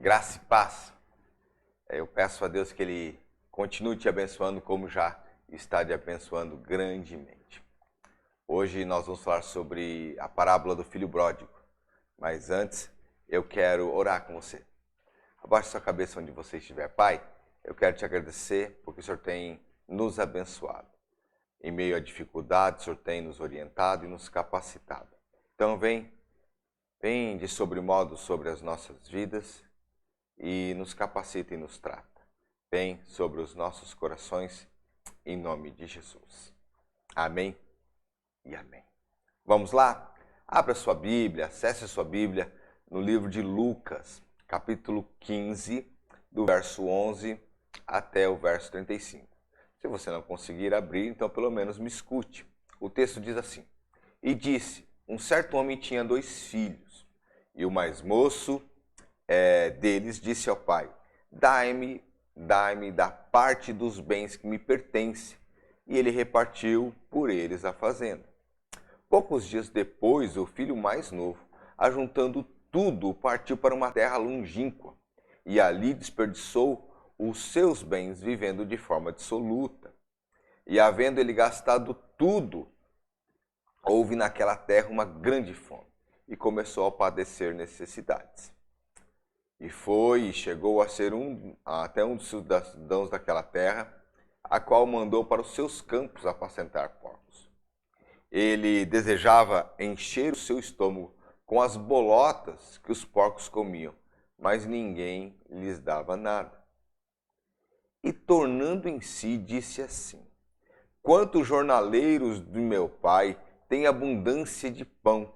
Graça e paz. Eu peço a Deus que Ele continue te abençoando como já está te abençoando grandemente. Hoje nós vamos falar sobre a parábola do filho pródigo. Mas antes, eu quero orar com você. Abaixe sua cabeça onde você estiver. Pai, eu quero te agradecer porque o Senhor tem nos abençoado. Em meio à dificuldade, o Senhor tem nos orientado e nos capacitado. Então vem de sobremodo sobre as nossas vidas e nos capacita e nos trata. Vem sobre os nossos corações, em nome de Jesus. Amém e amém. Vamos lá? Abra sua Bíblia, acesse a sua Bíblia no livro de Lucas, capítulo 15, do verso 11 até o verso 35. Se você não conseguir abrir, então pelo menos me escute. O texto diz assim: E disse, um certo homem tinha 2 filhos, e o mais moço deles disse ao pai, dai-me da parte dos bens que me pertence. E ele repartiu por eles a fazenda. Poucos dias depois, o filho mais novo, ajuntando tudo, partiu para uma terra longínqua, e ali desperdiçou os seus bens, vivendo de forma dissoluta. E havendo ele gastado tudo, houve naquela terra uma grande fome, e começou a padecer necessidades. E chegou a ser até um dos cidadãos daquela terra, a qual mandou para os seus campos apacentar porcos. Ele desejava encher o seu estômago com as bolotas que os porcos comiam, mas ninguém lhes dava nada. E tornando em si, disse assim: Quantos jornaleiros do meu pai têm abundância de pão,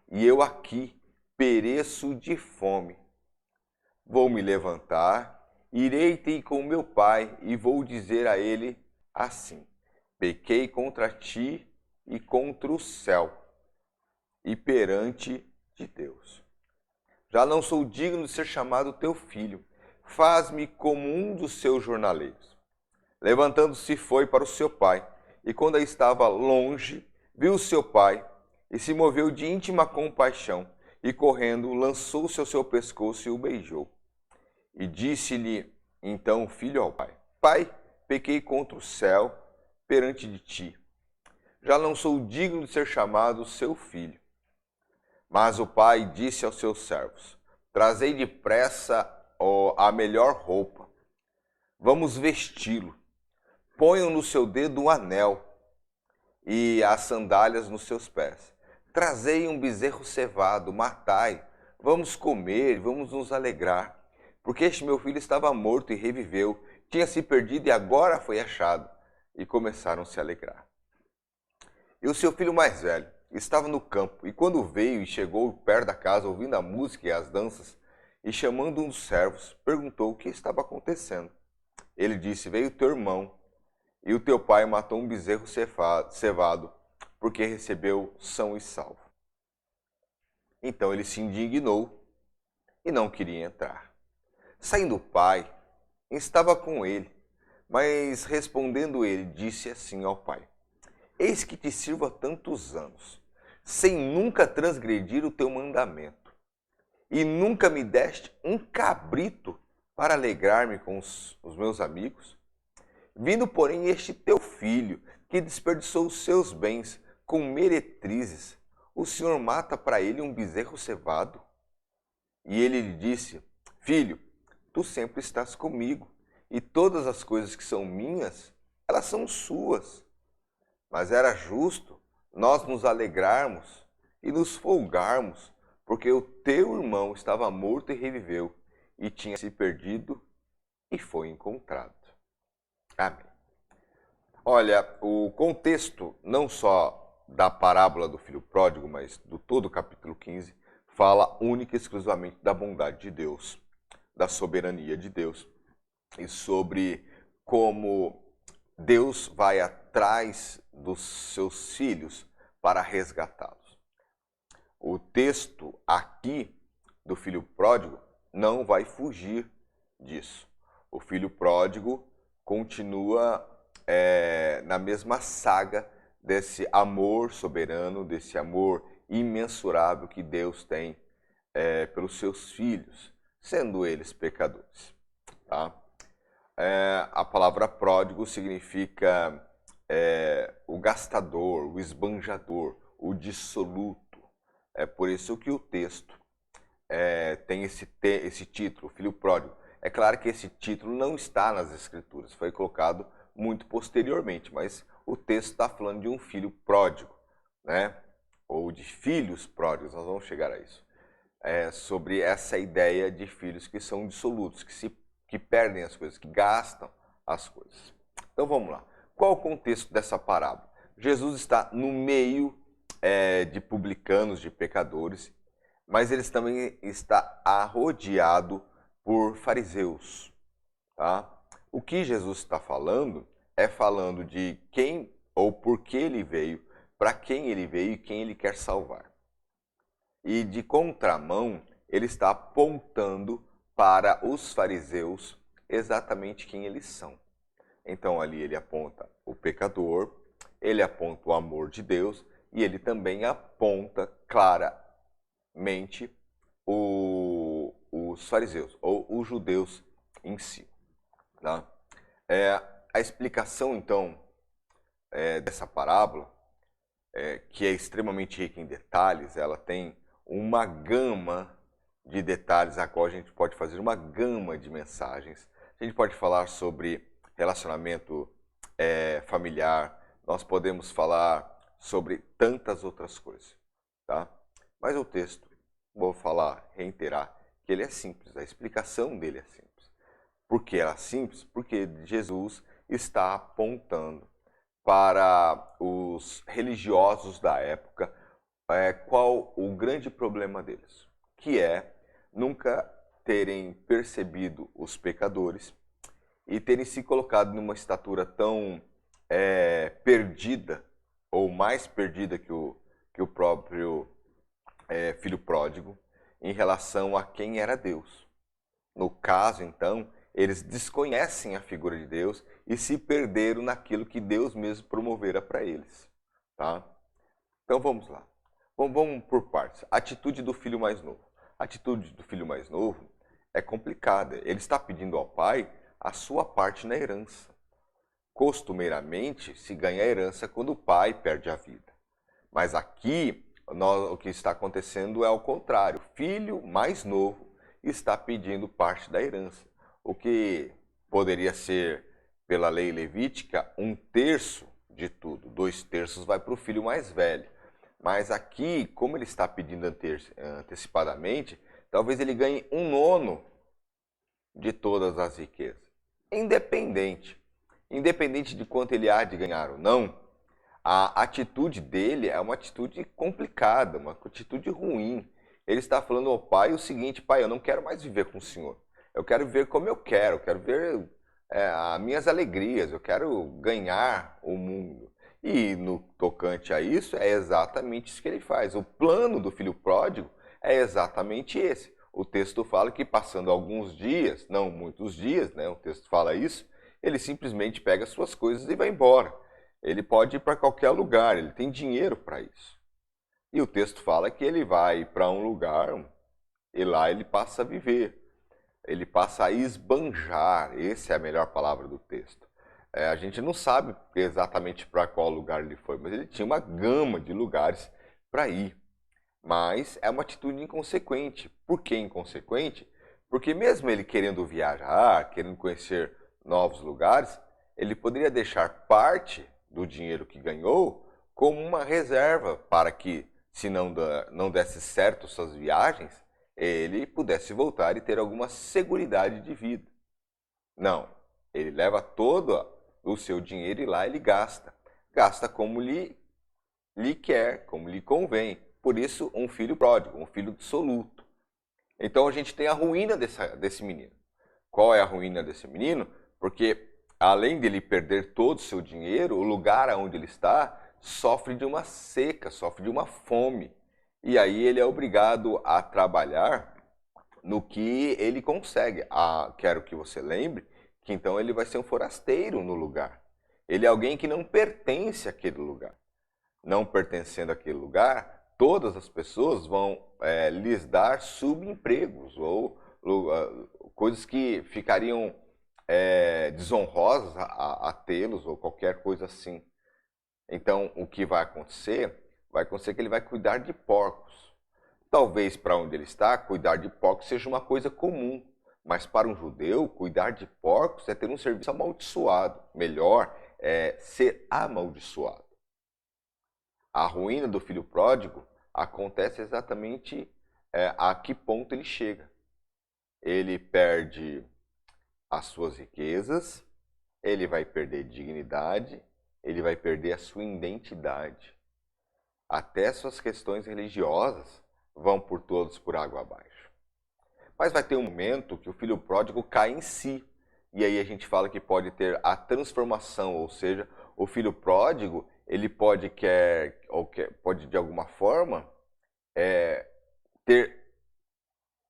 e eu aqui pereço de fome. Vou me levantar, irei ter com meu pai e vou dizer a ele assim: Pequei contra ti e contra o céu e perante de Deus. Já não sou digno de ser chamado teu filho. Faz-me como um dos seus jornaleiros. Levantando-se foi para o seu pai, e quando estava longe, viu seu pai e se moveu de íntima compaixão, e correndo lançou-se ao seu pescoço e o beijou. E disse-lhe então o filho ao pai: Pai, pequei contra o céu perante de ti. Já não sou digno de ser chamado seu filho. Mas o pai disse aos seus servos: Trazei depressa a melhor roupa. Vamos vesti-lo. Ponham no seu dedo um anel e as sandálias nos seus pés. Trazei um bezerro cevado, matai. Vamos comer, vamos nos alegrar. Porque este meu filho estava morto e reviveu, tinha se perdido e agora foi achado. E começaram a se alegrar. E o seu filho mais velho estava no campo, e quando veio e chegou perto da casa, ouvindo a música e as danças, e chamando um dos servos, perguntou o que estava acontecendo. Ele disse: Veio teu irmão, e o teu pai matou um bezerro cevado, porque recebeu são e salvo. Então ele se indignou e não queria entrar. Saindo o pai, estava com ele, mas respondendo ele, disse assim ao pai: Eis que te sirvo há tantos anos, sem nunca transgredir o teu mandamento, e nunca me deste um cabrito para alegrar-me com os meus amigos. Vindo, porém, este teu filho, que desperdiçou os seus bens com meretrizes, o Senhor mata para ele um bezerro cevado? E ele lhe disse: Filho, tu sempre estás comigo, e todas as coisas que são minhas, elas são suas. Mas era justo nós nos alegrarmos e nos folgarmos, porque o teu irmão estava morto e reviveu, e tinha se perdido e foi encontrado. Amém. Olha, o contexto não só da parábola do filho pródigo, mas do todo o capítulo 15, fala única e exclusivamente da bondade de Deus, da soberania de Deus e sobre como Deus vai atrás dos seus filhos para resgatá-los. O texto aqui do filho pródigo não vai fugir disso. O filho pródigo continua na mesma saga desse amor soberano, desse amor imensurável que Deus tem pelos seus filhos. sendo eles pecadores. Tá? A palavra pródigo significa o gastador, o esbanjador, o dissoluto. É por isso que o texto tem esse título, Filho Pródigo. É claro que esse título não está nas Escrituras, foi colocado muito posteriormente, mas o texto está falando de um filho pródigo, né? Ou de filhos pródigos, nós vamos chegar a isso. Sobre essa ideia de filhos que são dissolutos, que perdem as coisas, que gastam as coisas. Então vamos lá. Qual o contexto dessa parábola? Jesus está no meio de publicanos, de pecadores, mas ele também está rodeado por fariseus. Tá? O que Jesus está falando é falando de quem ou por que ele veio, para quem ele veio e quem ele quer salvar. E de contramão, ele está apontando para os fariseus exatamente quem eles são. Então ali ele aponta o pecador, ele aponta o amor de Deus e ele também aponta claramente os fariseus, ou os judeus em si. Tá? A explicação, então, dessa parábola, que é extremamente rica em detalhes, ela tem uma gama de detalhes a qual a gente pode fazer uma gama de mensagens. A gente pode falar sobre relacionamento familiar, nós podemos falar sobre tantas outras coisas. Tá? Mas o texto, vou falar, reiterar, que ele é simples, a explicação dele é simples. Por que ela é simples? Porque Jesus está apontando para os religiosos da época qual o grande problema deles, que é nunca terem percebido os pecadores e terem se colocado numa estatura tão perdida, ou mais perdida que o próprio filho pródigo, em relação a quem era Deus. No caso, então, eles desconhecem a figura de Deus e se perderam naquilo que Deus mesmo promovera para eles. Tá? Então vamos lá. Vamos por partes. A atitude do filho mais novo. A atitude do filho mais novo é complicada. Ele está pedindo ao pai a sua parte na herança. Costumeiramente, se ganha a herança quando o pai perde a vida. Mas aqui, o que está acontecendo é o contrário. O filho mais novo está pedindo parte da herança. O que poderia ser, pela lei levítica, 1/3 de tudo. 2/3 vai para o filho mais velho. Mas aqui, como ele está pedindo antecipadamente, talvez ele ganhe 1/9 de todas as riquezas. Independente de quanto ele há de ganhar ou não, a atitude dele é uma atitude complicada, uma atitude ruim. Ele está falando ao pai o seguinte: pai, eu não quero mais viver com o senhor. Eu quero viver como eu quero ver as minhas alegrias, eu quero ganhar o mundo. E no tocante a isso, é exatamente isso que ele faz. O plano do filho pródigo é exatamente esse. O texto fala que passando alguns dias, não muitos dias, né? O texto fala isso, ele simplesmente pega suas coisas e vai embora. Ele pode ir para qualquer lugar, ele tem dinheiro para isso. E o texto fala que ele vai para um lugar e lá ele passa a viver. Ele passa a esbanjar, essa é a melhor palavra do texto. A gente não sabe exatamente para qual lugar ele foi, mas ele tinha uma gama de lugares para ir. Mas é uma atitude inconsequente. Por que inconsequente? Porque mesmo ele querendo viajar, querendo conhecer novos lugares, ele poderia deixar parte do dinheiro que ganhou como uma reserva para que, se não desse certo suas viagens, ele pudesse voltar e ter alguma seguridade de vida. Não, ele leva todo o seu dinheiro e lá ele gasta. Gasta como lhe quer, como lhe convém. Por isso, um filho pródigo, um filho dissoluto. Então a gente tem a ruína desse menino. Qual é a ruína desse menino? Porque além de ele perder todo o seu dinheiro, o lugar onde ele está sofre de uma seca, sofre de uma fome. E aí ele é obrigado a trabalhar no que ele consegue. Quero que você lembre que então ele vai ser um forasteiro no lugar. Ele é alguém que não pertence àquele lugar. Não pertencendo àquele lugar, todas as pessoas vão lhes dar subempregos ou coisas que ficariam desonrosas a tê-los ou qualquer coisa assim. Então, o que vai acontecer? Vai acontecer que ele vai cuidar de porcos. Talvez para onde ele está, cuidar de porcos seja uma coisa comum. Mas para um judeu, cuidar de porcos é ter um serviço amaldiçoado. Melhor é ser amaldiçoado. A ruína do filho pródigo acontece exatamente a que ponto ele chega. Ele perde as suas riquezas, ele vai perder dignidade, ele vai perder a sua identidade. Até suas questões religiosas vão por todos por água abaixo. Mas vai ter um momento que o filho pródigo cai em si. E aí a gente fala que pode ter a transformação, ou seja, o filho pródigo, ele pode pode de alguma forma ter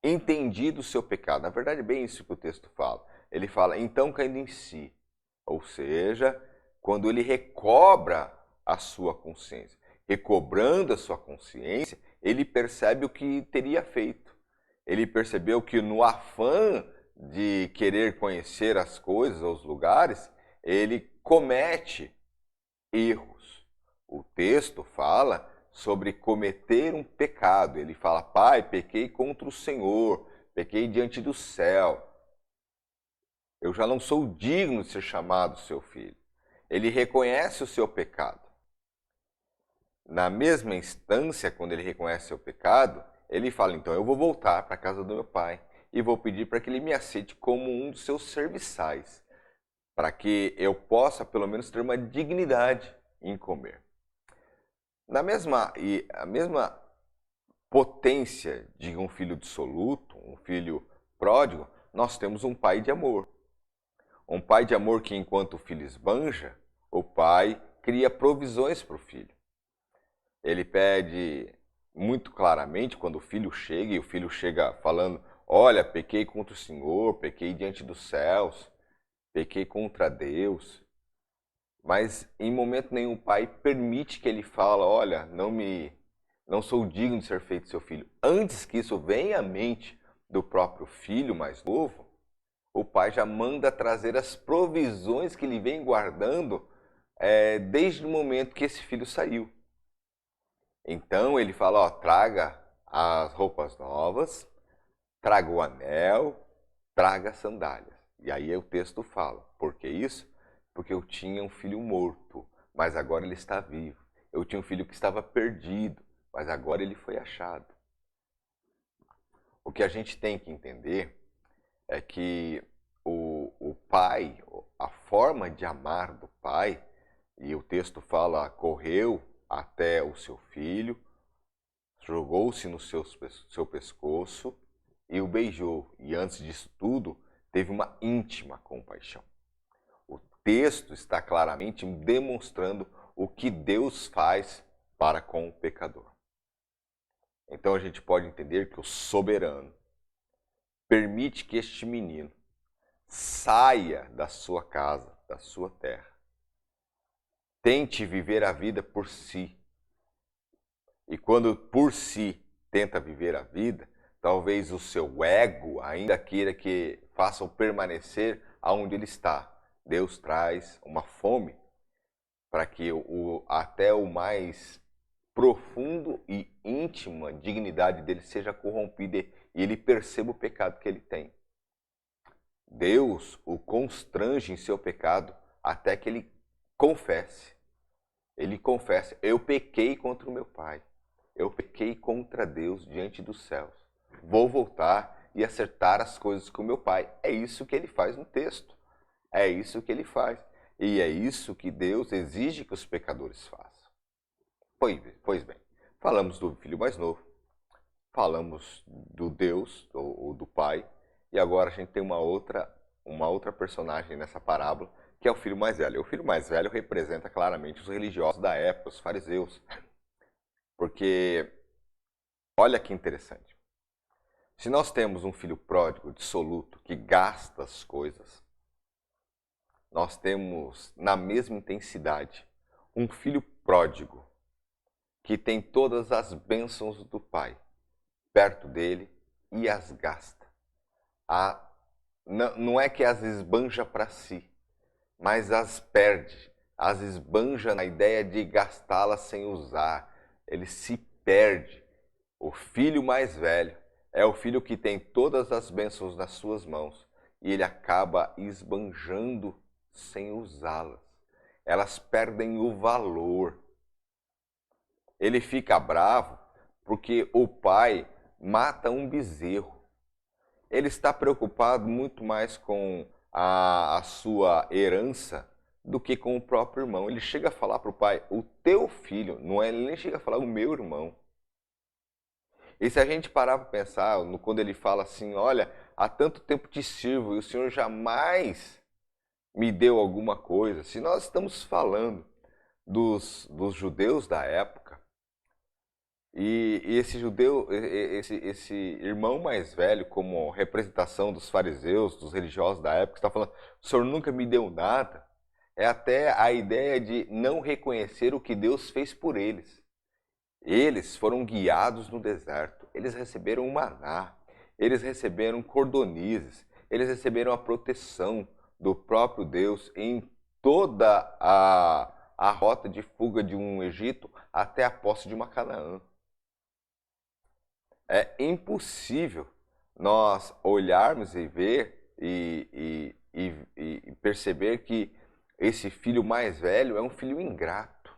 entendido o seu pecado. Na verdade, é bem isso que o texto fala. Ele fala, então caindo em si. Ou seja, quando ele recobra a sua consciência. Recobrando a sua consciência, ele percebe o que teria feito. Ele percebeu que no afã de querer conhecer as coisas, os lugares, ele comete erros. O texto fala sobre cometer um pecado. Ele fala, pai, pequei contra o Senhor, pequei diante do céu. Eu já não sou digno de ser chamado seu filho. Ele reconhece o seu pecado. Na mesma instância, quando ele reconhece o seu pecado, ele fala, então eu vou voltar para a casa do meu pai e vou pedir para que ele me aceite como um dos seus serviçais, para que eu possa pelo menos ter uma dignidade em comer. A mesma potência de um filho dissoluto, um filho pródigo, nós temos um pai de amor. Um pai de amor que, enquanto o filho esbanja, o pai cria provisões para o filho. Ele pede muito claramente quando o filho chega, e o filho chega falando, olha, pequei contra o Senhor, pequei diante dos céus, pequei contra Deus. Mas em momento nenhum o pai permite que ele fale, olha, não sou digno de ser feito seu filho. Antes que isso venha à mente do próprio filho mais novo, o pai já manda trazer as provisões que ele vem guardando desde o momento que esse filho saiu. Então ele fala, ó, traga as roupas novas, traga o anel, traga as sandálias. E aí o texto fala, por que isso? Porque eu tinha um filho morto, mas agora ele está vivo. Eu tinha um filho que estava perdido, mas agora ele foi achado. O que a gente tem que entender é que o pai, a forma de amar do pai, e o texto fala, correu até o seu filho, jogou-se no seu pescoço e o beijou. E antes disso tudo, teve uma íntima compaixão. O texto está claramente demonstrando o que Deus faz para com o pecador. Então a gente pode entender que o soberano permite que este menino saia da sua casa, da sua terra. Tente viver a vida por si. E quando por si tenta viver a vida, talvez o seu ego ainda queira que faça-o permanecer aonde ele está. Deus traz uma fome para que até o mais profundo e íntima dignidade dele seja corrompida e ele perceba o pecado que ele tem. Deus o constrange em seu pecado até que ele confesse. Ele confessa, eu pequei contra o meu pai. Eu pequei contra Deus diante dos céus. Vou voltar e acertar as coisas com o meu pai. É isso que ele faz no texto. É isso que ele faz. E é isso que Deus exige que os pecadores façam. Pois bem, falamos do filho mais novo. Falamos do Deus, ou do pai. E agora a gente tem uma outra personagem nessa parábola, que é o filho mais velho. O filho mais velho representa claramente os religiosos da época, os fariseus. Porque, olha que interessante. Se nós temos um filho pródigo, dissoluto, que gasta as coisas, nós temos, na mesma intensidade, um filho pródigo, que tem todas as bênçãos do pai perto dele e as gasta. não é que as esbanja para si, mas as perde, as esbanja na ideia de gastá-las sem usar. Ele se perde. O filho mais velho é o filho que tem todas as bênçãos nas suas mãos e ele acaba esbanjando sem usá-las. Elas perdem o valor. Ele fica bravo porque o pai mata um bezerro. Ele está preocupado muito mais com a sua herança do que com o próprio irmão. Ele chega a falar para o pai, o teu filho, não é, ele nem chega a falar o meu irmão. E se a gente parar para pensar, quando ele fala assim, olha, há tanto tempo te sirvo e o Senhor jamais me deu alguma coisa. Se nós estamos falando dos judeus da época, e esse judeu, esse irmão mais velho, como representação dos fariseus, dos religiosos da época, está falando, o Senhor nunca me deu nada. É até a ideia de não reconhecer o que Deus fez por eles. Eles foram guiados no deserto, eles receberam o maná, eles receberam cordonizes, eles receberam a proteção do próprio Deus em toda a rota de fuga de um Egito até a posse de uma Canaã. É impossível nós olharmos e ver e perceber que esse filho mais velho é um filho ingrato.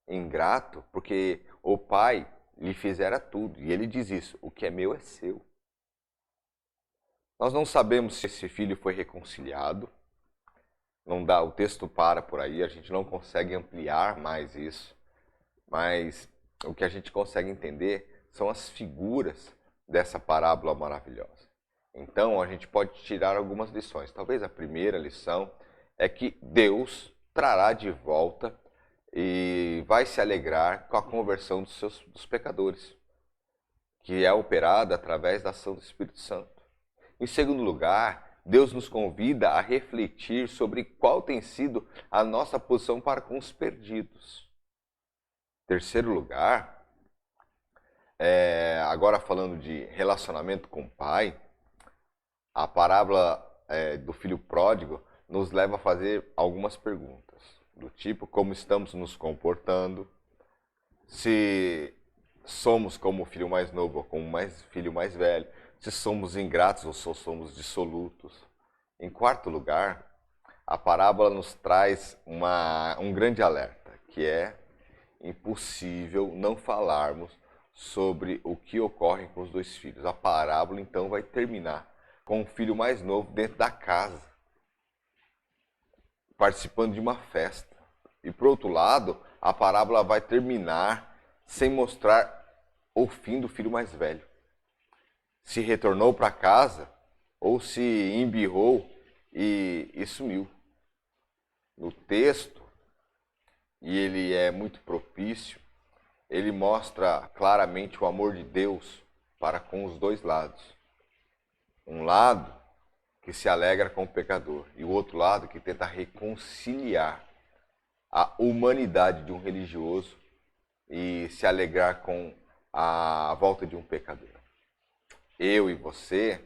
Ingrato porque o pai lhe fizera tudo. E ele diz isso, o que é meu é seu. Nós não sabemos se esse filho foi reconciliado. Não dá, o texto para por aí, a gente não consegue ampliar mais isso. Mas o que a gente consegue entender são as figuras dessa parábola maravilhosa. Então, a gente pode tirar algumas lições. Talvez a primeira lição é que Deus trará de volta e vai se alegrar com a conversão dos pecadores, que é operada através da ação do Espírito Santo. Em segundo lugar, Deus nos convida a refletir sobre qual tem sido a nossa posição para com os perdidos. Em terceiro lugar, agora falando de relacionamento com o pai, a parábola do filho pródigo nos leva a fazer algumas perguntas, do tipo, como estamos nos comportando, se somos como o filho mais novo ou como o filho mais velho, se somos ingratos ou só somos dissolutos. Em quarto lugar, a parábola nos traz um grande alerta, que é impossível não falarmos sobre o que ocorre com os dois filhos. A parábola, então, vai terminar com o filho mais novo dentro da casa, participando de uma festa. E, por outro lado, a parábola vai terminar sem mostrar o fim do filho mais velho. Se retornou para casa ou se embirrou e sumiu. No texto, e ele é muito propício, ele mostra claramente o amor de Deus para com os dois lados. Um lado que se alegra com o pecador e o outro lado que tenta reconciliar a humanidade de um religioso e se alegrar com a volta de um pecador. Eu e você,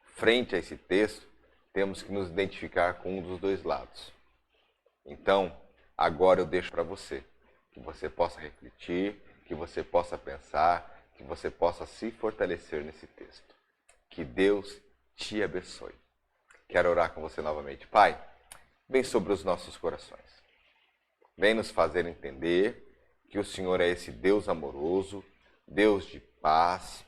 frente a esse texto, temos que nos identificar com um dos dois lados. Então, agora eu deixo para você, que você possa refletir, que você possa pensar, que você possa se fortalecer nesse texto. Que Deus te abençoe. Quero orar com você novamente. Pai, vem sobre os nossos corações. Vem nos fazer entender que o Senhor é esse Deus amoroso, Deus de paz,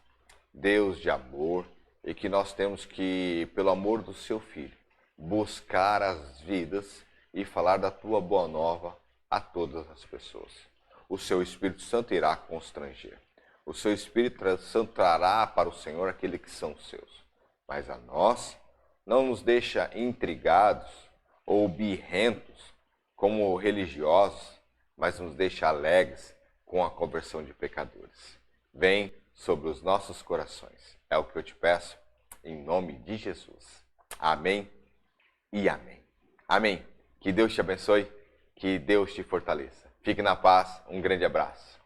Deus de amor, e que nós temos que, pelo amor do seu Filho, buscar as vidas e falar da tua boa nova a todas as pessoas. O seu Espírito Santo irá constranger. O seu Espírito Santo trará para o Senhor aqueles que são seus. Mas a nós, não nos deixa intrigados ou birrentos como religiosos, mas nos deixa alegres com a conversão de pecadores. Vem sobre os nossos corações. É o que eu te peço, em nome de Jesus. Amém e amém. Amém. Que Deus te abençoe, que Deus te fortaleça. Fique na paz, um grande abraço.